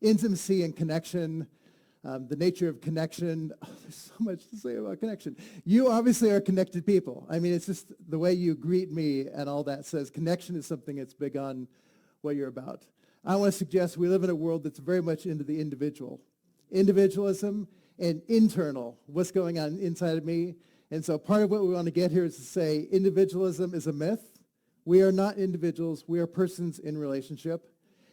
intimacy and connection, the nature of connection. Oh, there's so much to say about connection. You obviously are connected people. I mean, it's just the way you greet me and all that says connection is something that's big on what you're about. I want to suggest we live in a world that's very much into the individual. Individualism and internal, what's going on inside of me. And so part of what we want to get here is to say individualism is a myth. We are not individuals. We are persons in relationship.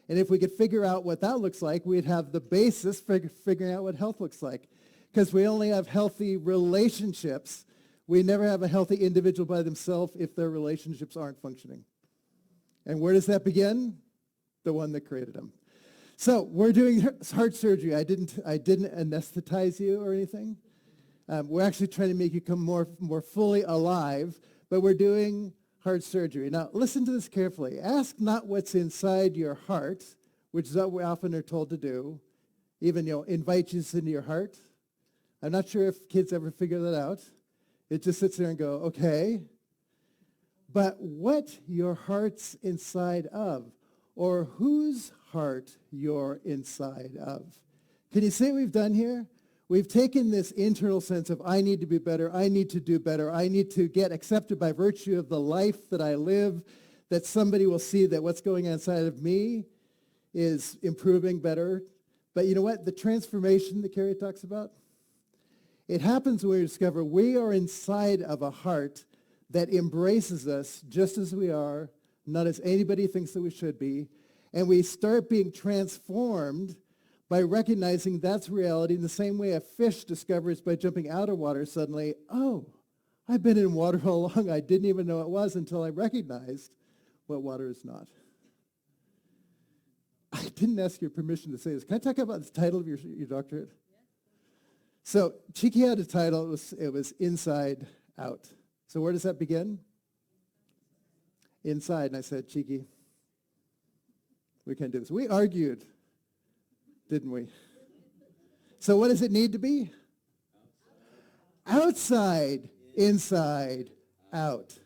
And if we could figure out what that looks like, we'd have the basis for figuring out what health looks like. Because we only have healthy relationships. We never have a healthy individual by themselves if their relationships aren't functioning. And where does that begin? The one that created them. So we're doing heart surgery. I didn't anesthetize you or anything. We're actually trying to make you come more fully alive, but we're doing heart surgery. Now, listen to this carefully. Ask not what's inside your heart, which is what we often are told to do. Even, invite Jesus into your heart. I'm not sure if kids ever figure that out. It just sits there and go, okay. But what your heart's inside of, or whose heart you're inside of. Can you see what we've done here? We've taken this internal sense of I need to be better, I need to do better, I need to get accepted by virtue of the life that I live, that somebody will see that what's going on inside of me is improving better. But you know what? The transformation that Carrie talks about, it happens when we discover we are inside of a heart that embraces us just as we are, not as anybody thinks that we should be, and we start being transformed by recognizing that's reality in the same way a fish discovers by jumping out of water suddenly, oh, I've been in water all along. I didn't even know it was until I recognized what water is not. I didn't ask your permission to say this. Can I talk about the title of your doctorate? So Cheeky had a title. It was Inside Out. So where does that begin? Inside. And I said, Cheeky, we can't do this. We argued, didn't we? So what does it need to be? Outside, inside, out.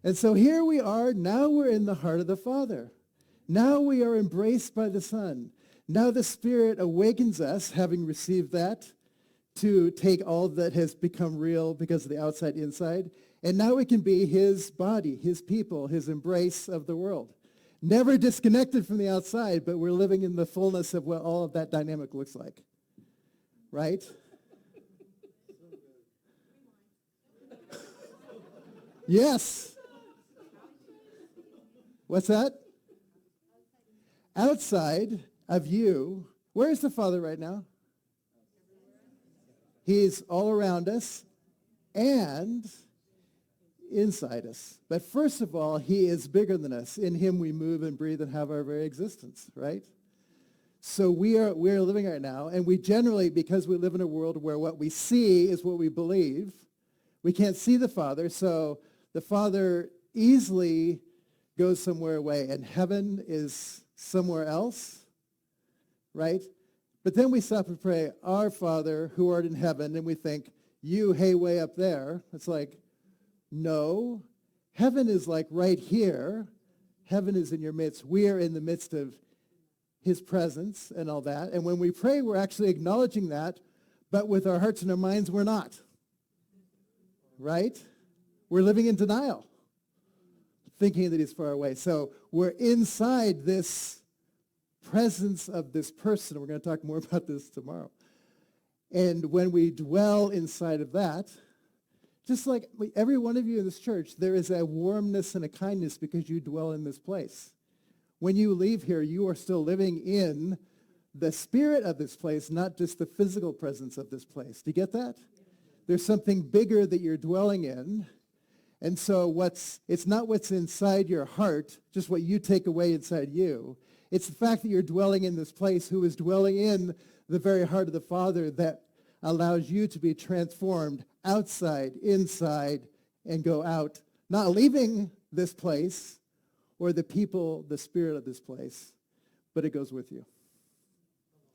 And so here we are. Now we're in the heart of the Father. Now we are embraced by the Son. Now the Spirit awakens us, having received that, to take all that has become real because of the outside, inside. And now we can be his body, his people, his embrace of the world. Never disconnected from the outside, but we're living in the fullness of what all of that dynamic looks like. Right? Yes. What's that? Outside of you. Where is the Father right now? He's all around us and inside us. But first of all, he is bigger than us. In him we move and breathe and have our very existence, right? So we are living right now, and we generally, because we live in a world where what we see is what we believe, we can't see the Father, so the Father easily goes somewhere away, and heaven is somewhere else, right? But then we stop and pray, Our Father who art in heaven, and we think, you, hey, way up there. It's like, no, heaven is like right here. Heaven is in your midst. We are in the midst of his presence and all that. And when we pray, we're actually acknowledging that, but with our hearts and our minds, we're not. Right? We're living in denial, thinking that he's far away. So we're inside this presence of this person. We're going to talk more about this tomorrow. And when we dwell inside of that, just like every one of you in this church, there is a warmness and a kindness because you dwell in this place. When you leave here, you are still living in the spirit of this place, not just the physical presence of this place. Do you get that? There's something bigger that you're dwelling in. And so it's not what's inside your heart, just what you take away inside you. It's the fact that you're dwelling in this place who is dwelling in the very heart of the Father that allows you to be transformed outside, inside, and go out, not leaving this place or the people, the spirit of this place, but it goes with you.